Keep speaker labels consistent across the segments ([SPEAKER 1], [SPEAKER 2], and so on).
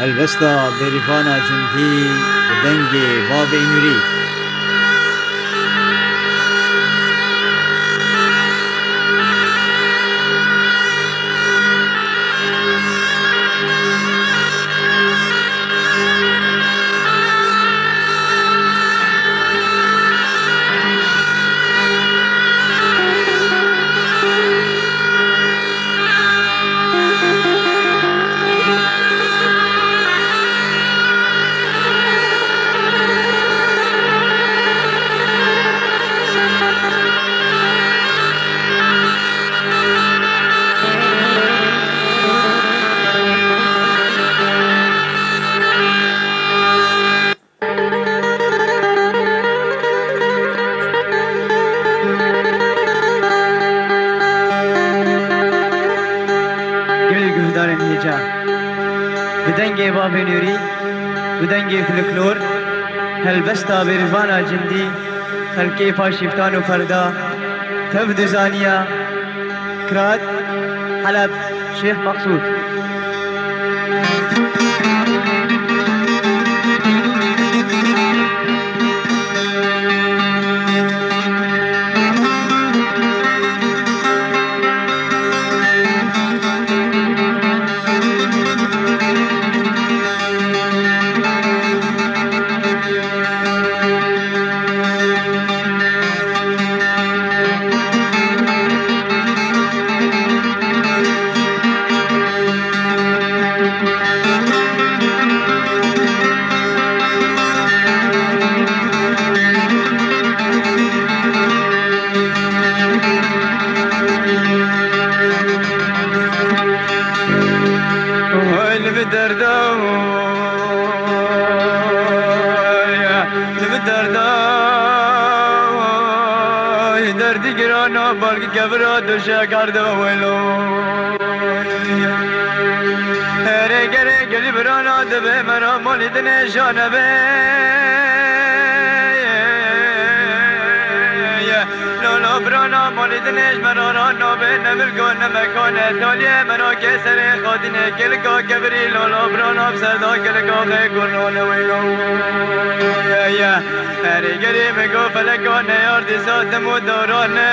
[SPEAKER 1] البستا بریفانا جندی بدنگ باب نوری
[SPEAKER 2] بدنگ باب نوری بدنگ فلکلور هلبستا بریفانا جندی خلکی پاشیفتان و فردا تفد زانیا کراد حلب شیخ مقصود دردی گرانا بلکه گبرا دوشه کرده ولو هره گره گلی برانا دبه مرا مالی دنشانه به لالا برانا مالی دنش مرا را نابه نمرگو نمکانه تالیه مرا کسر خادینه کلگا کبری لالا برانا بسردا کلگا خی گرنانه ویلو هره گری مگو فلکانه یاردی ساتمو دورانه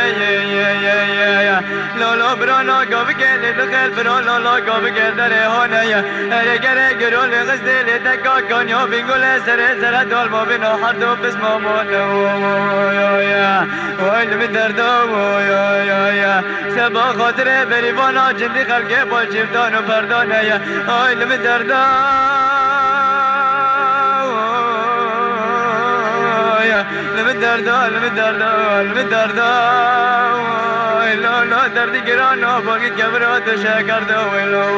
[SPEAKER 2] لالا برانا گاوه گلی دخل برا لالا گاوه گل دره هانه هره گره گرول غزده لیتکا کانیا بینگوله سره سره دال ما بینا هر دو بسم آمانه ویل می دردا سبا خاطره بریوانا جندی خلقه با چیفتان و پردانه ویل می دردا لمدردا لا دردی گرانا باقی کبرات و شکرده ولو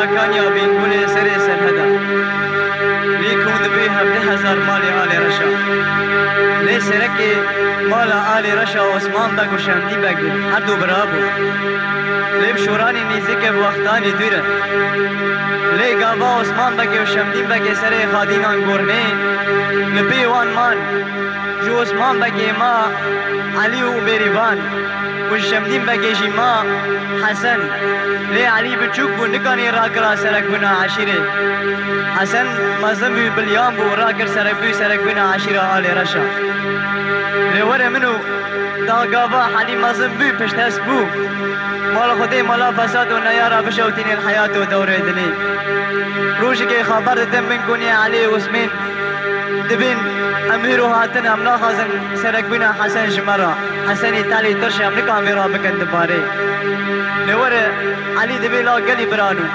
[SPEAKER 2] کانیا بینگوله سری سرهدا لیکون دبی هفته هزار مالی آل رشا لی سرکی مالا آل رشا عثمان بگو شمدی بگو هر دو برابو لی بشورانی نیزی که وقتانی دوره لی گاوا عثمان بگو شمدی بگو سری خادینان گرنه لبی وان مان جو عثمان بگو ما علی و بریوان و شمدین بگیجی ما حسن لی علی بچوک بو نکانی راکرا سرک بنا عشیره حسن مظلم بی بلیان بو راکر سرک بی سرک بنا عشیره آل رشا لی وره منو دا گاوا حلی مظلم بی پشت هست بو مال خودی مالا فساد و نیارا بشوتین الحیات و دوره دلی روشی که خبر دم من کنی علی عثمان دبین اميرو هاتن امنا خازن سرك بنا حسن جمرة حسن تالي ترش امريكا اميرا بكن دباري نور علي دبي لا قلي برانو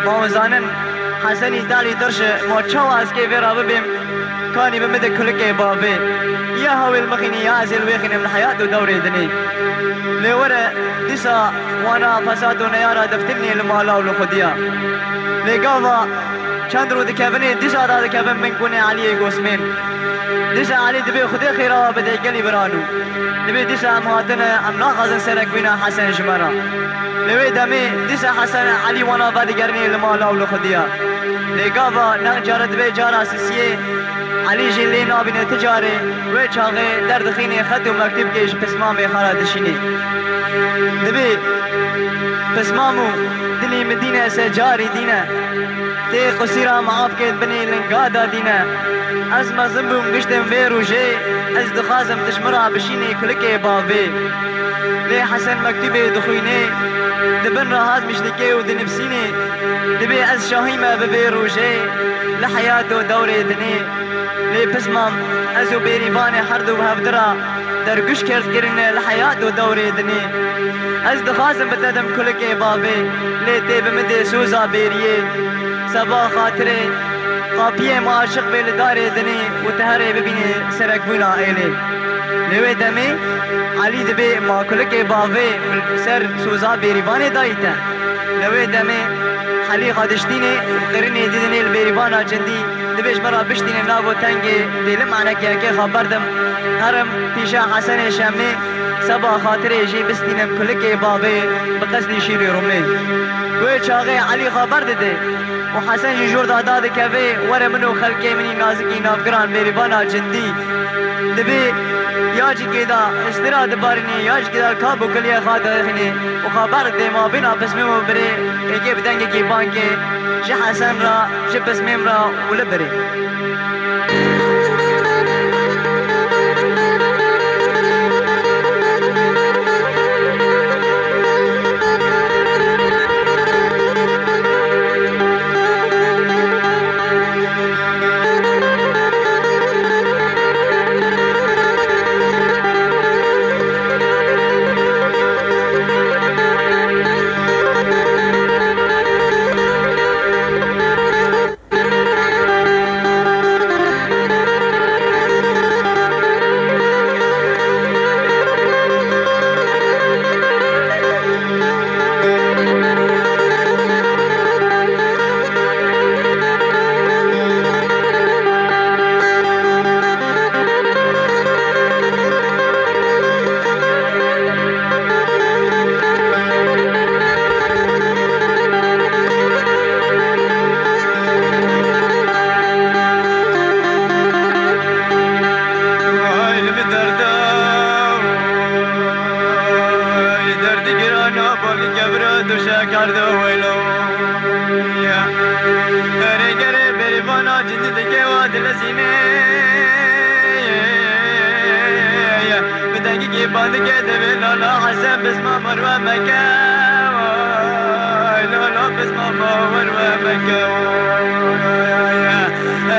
[SPEAKER 2] ما وزانن حسنی داری درش ما چاو از که ورا ببیم کانی بمده کلکه بابه یا هاویل مخینی یا ازیل ویخینی من حیات و دوره دنی لوره دیسا وانا فساد و نیارا دفترنی لمالا و لخودیا لگاوا چند رو دکبنی دیسا دا دکبن من کنه علی گوسمین دیسا علی دبی خودی خیرا بده گلی برانو دبی دیسا مهاتن ام ناخذن سرک بینا حسن جمرا لوی دمی دیسا حسن علی وانا بادگرنی لمالا و لخودیا لگاوا نجارت به جارا سیسیه علی جلی نابین تجاری و چاقه درد خینی خط و مکتب کش پسمام خارا دشینی دبی پسمامو دلی مدینه سجاری دینه تی قصیرا معاف کد بنی لنگادا دینه از مزنبوم گشتم وی روژه از دخازم تشمرا بشینی کلکه باوی لی حسن مکتبه دخوینه دبن راهات مشتكي ودنفسيني دبي از شاهيمة ببي روجي لحياته دوري دني لي بسمام ازو بيريباني حردو بهفدرا درقش كرت كرن لحياته دوري دني از دخازم بتدم كلكي بابي لي تيب مدي سوزا بيريه سبا خاطري قابيه ما عاشق بيلداري دني وتهري ببيني سرك بنا ايلي لوي دمي علی دبی ما کلک باوی سر سوزا بیریبان دایتا لوی دمی حلی خادشتینه قرنی دیدنی البیریبان جندی دبیش مرا بشتینه ناو تنگی دیلم عنک یکی خبردم هرم پیشا حسن شمی سبا خاطر جی بستینم کلک باوی بقصدی شیری رومی وی چاقی علی خبر دده و حسن جی جور دادا دکوی ور منو خلقی منی نازکی نافگران بیریبان جندی دبی یاج کدا استراد بارنی یاج کدا کابو کلیه خاطر خنی و خبر ده ما بنا بسمو بره اگه بدنگه کی بانکه جه حسن را جه بسمم را ولا بره بند کے دے لالا حسن بسما مروه مکه لالا بسما مروه مکه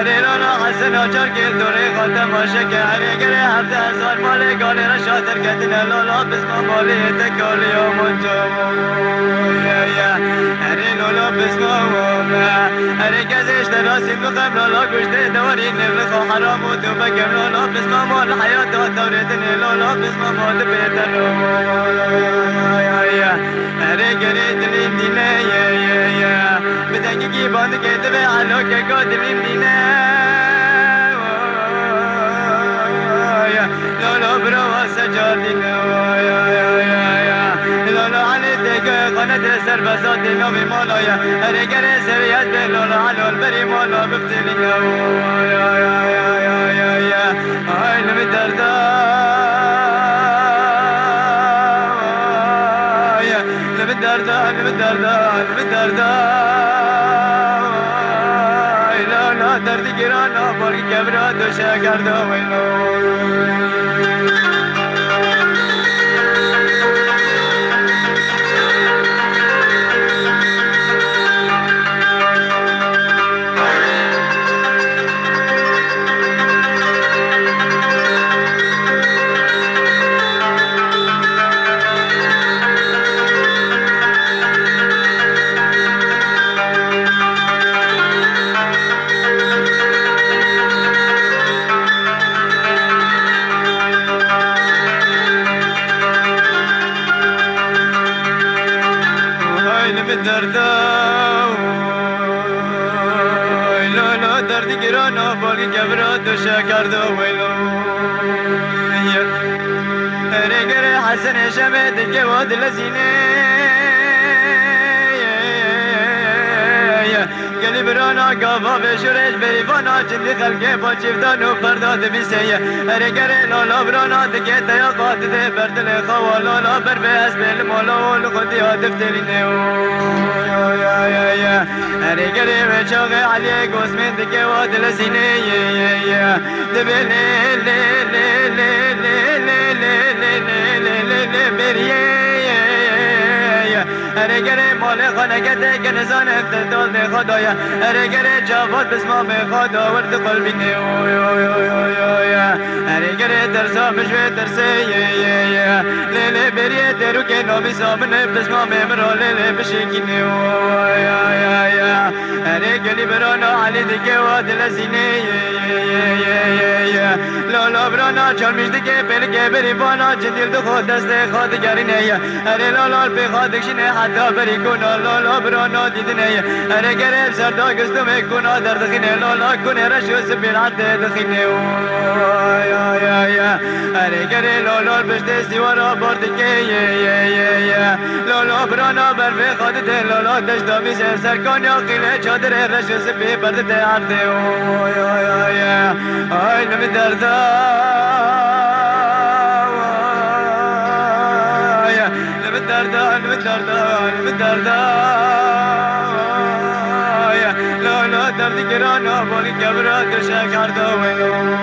[SPEAKER 2] اری لالا حسن آچار که دوره خاتم عاشق اری گره 7000 مال گالی را شاتر کتنه لالا بسما مالی تکالی آمونجا اری لالا بسما اری کسیش دراسی بخم لالا گوشته دواری نفخ و حرام و تو بکم لالا بسما مال حیات و دوریتنه لالا بسما مال بیتن اری گره دلیم دینه بدنگی کی باند که دبه علو که گا دلیم دینه لالا بروا سجار دینه لالا علی دیگه قنات سر بسات نوی مالایا اری گره سویت به لالا علال بری مالا بفتنینه آی نمی دردا نمی دردا لالا دردی گرانا بارگی کبرا دوشه کرده ویلو دردی گرانا بالی گبرا تو شکرده ویلو رگر حسن شمد که واد لزینه گلی برانا گاوا به شورش بیوانا چندی خلقه با چیفتان و پرداد بیسیه رگر لالا برانا دکه تیاقات ده بردل خوا لالا بر به اسبیل مولا و لخودی آدف تلینه رگر و چاق علی گوزمین دکه واد لزینه دبه لی لی لی لی لی لی لی لی لی لی بریه رگر مال خانگته که نزان افتدال خدایا رگر جواد بسما به خدا ورد قلبی نه رگر درسا بشوی درسه لیلی بریه درو که نامی سامنه بسما ممرا لیلی بشکی نه رگلی برانا علی دیگه واد لزینه لالا برانا چالمیش دیگه بلگه بری بانا جندیل دو خود دست خود گرینه اره لالا پی خودکشینه حتی بری کنا لالا برانا دیدنه اره گرب سردا گستم کنا دردخینه لالا کنه رشو سپیر عده دخینه اره گره لالا بشته سیوارا باردکه لالا برانا بر به خودته لالا دشتامی سرکان یا قیله چادر رشو سپیر بردته عده آی نمی دردا نمی دردا نمی دردا نمی دردا لالا دردی گرانا بالی گبرا درشه کرده ویلو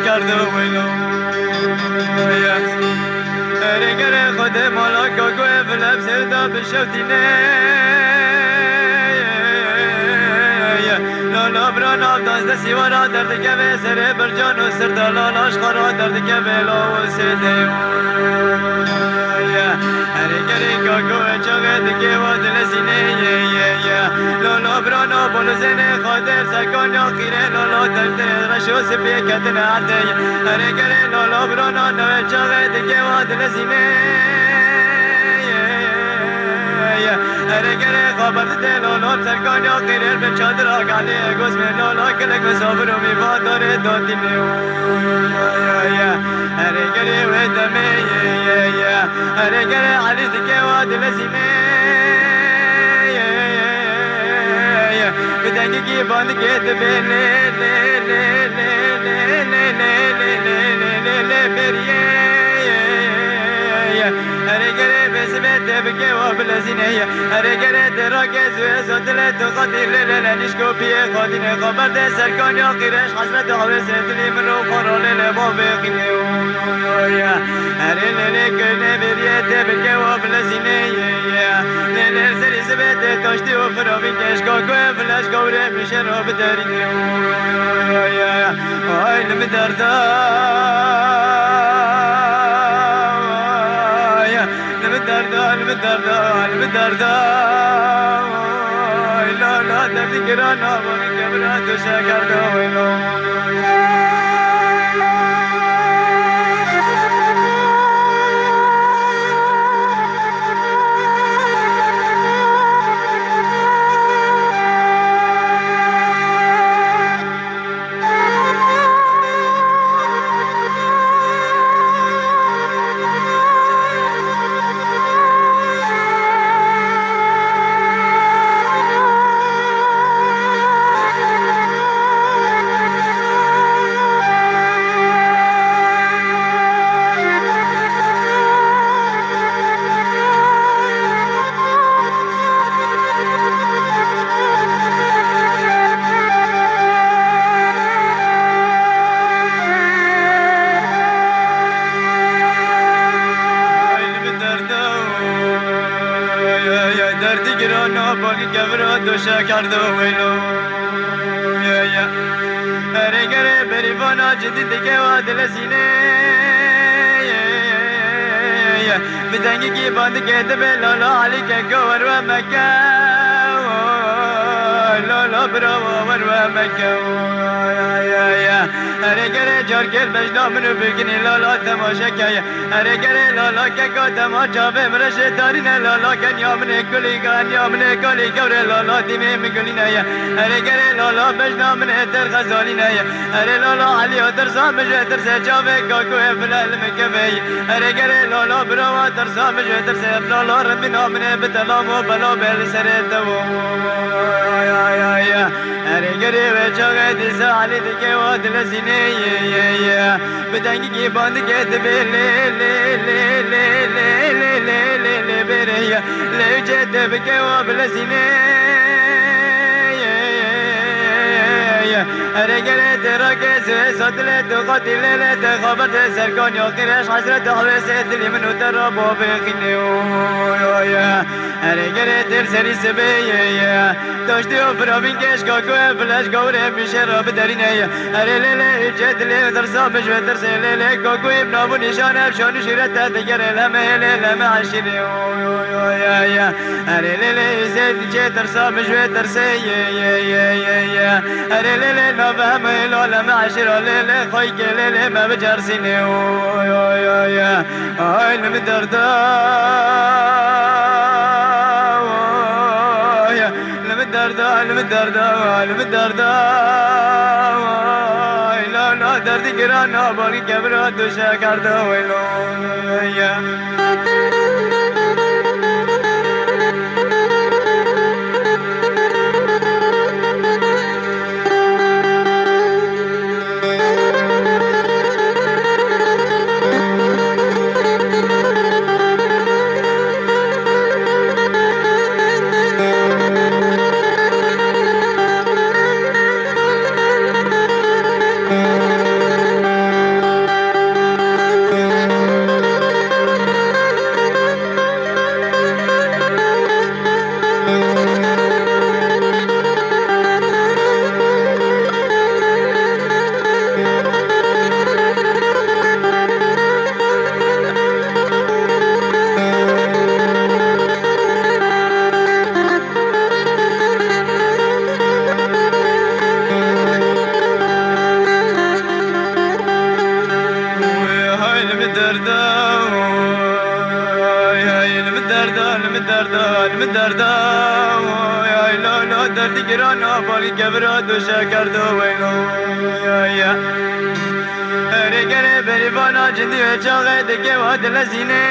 [SPEAKER 2] کرده ویلو رگر خود مالا کاکوه فلب سردا بشوتینه لالا برانا دانزده سیوارا درد که به سر برجان و سردا لالاش خورا درد که به لاو سیده رگر کاکوه چاگه دکه و دل سینه لالا برانا بولو زنه خاطر سکان یا خیره لالا درده رشو سپیه کتن عرده رگر لالا برانا نوه چاگه دکه و دل سینه رگر خبر ده لالا سرکان یا خیره به چادر آگاله گوز میں لالا کلک مسافر و میوان داره دادینه رگر و دمه رگر علی دکه و دل سینه بدنگی کی بند کے دبے لے لے لے لے لے لے لے لے لے لے بریے ارے گرے بس میں دب کے وہ بلزینے ارے گرے درا کے زوے زدل تو قدر لے لے نشکو پیے خادین خبر دے سرکان یا قرش حسرت ہوے سے دلی منو خورو لے لے وہ بخینے ارے لے لے کنے بریے دب کے وہ بلزینے لے لے سری سبت داشتی و فراوی کشکا کوه فلش گوره میشه رو بدرینه آی نمی دردا نمی دردا نمی دردا نمی دردا لا لا دردی گرانا بانی کبرا تو شکرده ویلو گرانا باقی کبرا دوشا کردو ویلو اره گره بریوانا جدی دیگه و دل سینه بدنگی کی باند کهده به لالا علی که گور و مکه لالا برا و مکه اره گره جار کل بجنا منو بگنی لالا تماشا که اره گره لالا که که تماشا به مرشه تارین لالا که نیامنه کلی که نیامنه کلی که لالا دیمه مگلی نه اره گره لالا بجنا منه در غزالی نه اره لالا علی و در زامجه در سجاوه کاکو افلال مکبه اره گره لالا برا در زامجه در سجاوه لالا ربنا منه بتلام و بلا بل سرده اره گره و چاگه دیسا علی دیگه و دل سینه بدنگی کی باند که دبه لی بره لی جده بکه و بل سینه اره گره ترا که سوه ساتله تو قاتله ته خبرت سرکان یا قرش حسرت حوث دلی منو ترا بابه خینه اره گره تر سری سبه داشتی و فرامین کش کاکو فلش گوره میشه را بدرینه اره لیله جدلی درسا بجوه درسه لیله کاکو ابنابو نشان افشانو شیرت تدگره لمه لمه عشیره اره لیله زید چه درسا بجوه درسه اره لیله نفهم العالم عشره لیله خواهی که لیله ما بجرسینه علم دردا علم دردا لا دردی گرانا باقی کبرا دوشا کرده ویلو دردی گرانا باقی کبرا دوشا کرده ویلو اره گره بریوانا جندی و چاقه دکه و دل سینه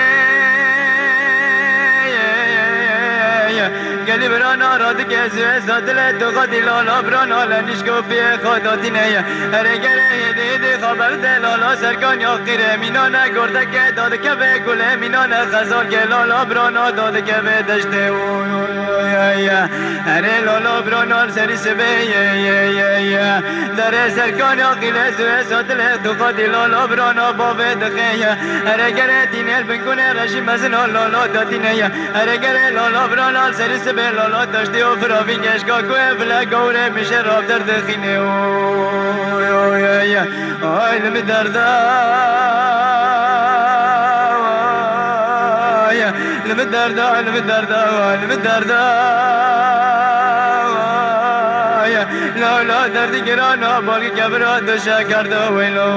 [SPEAKER 2] گلی برانا را دکه زوه ساتله تو قدی لالا برانا لنشکو پیه خوداتی نه اره گره هده خبر ده لالا سرکان یا قیره مینانه گرده که داده که به گله مینانه خزار که لالا برانا داده که به دشته اره لالا برانا سری سبه در سرکان یا قیله زوه ساتله تو قدی لالا برانا بابه دخه اره گره دینل بنگونه رشی مزن لالا داتی نه اره گره لالا برانا سری سبه لالا داشتی و فراوینگش کاکوه فلا گوره میشه راب در دخینه علم دردا علم دردا علم دردا لا دردی گرانا باقی کبرا دوشا کرده ویلو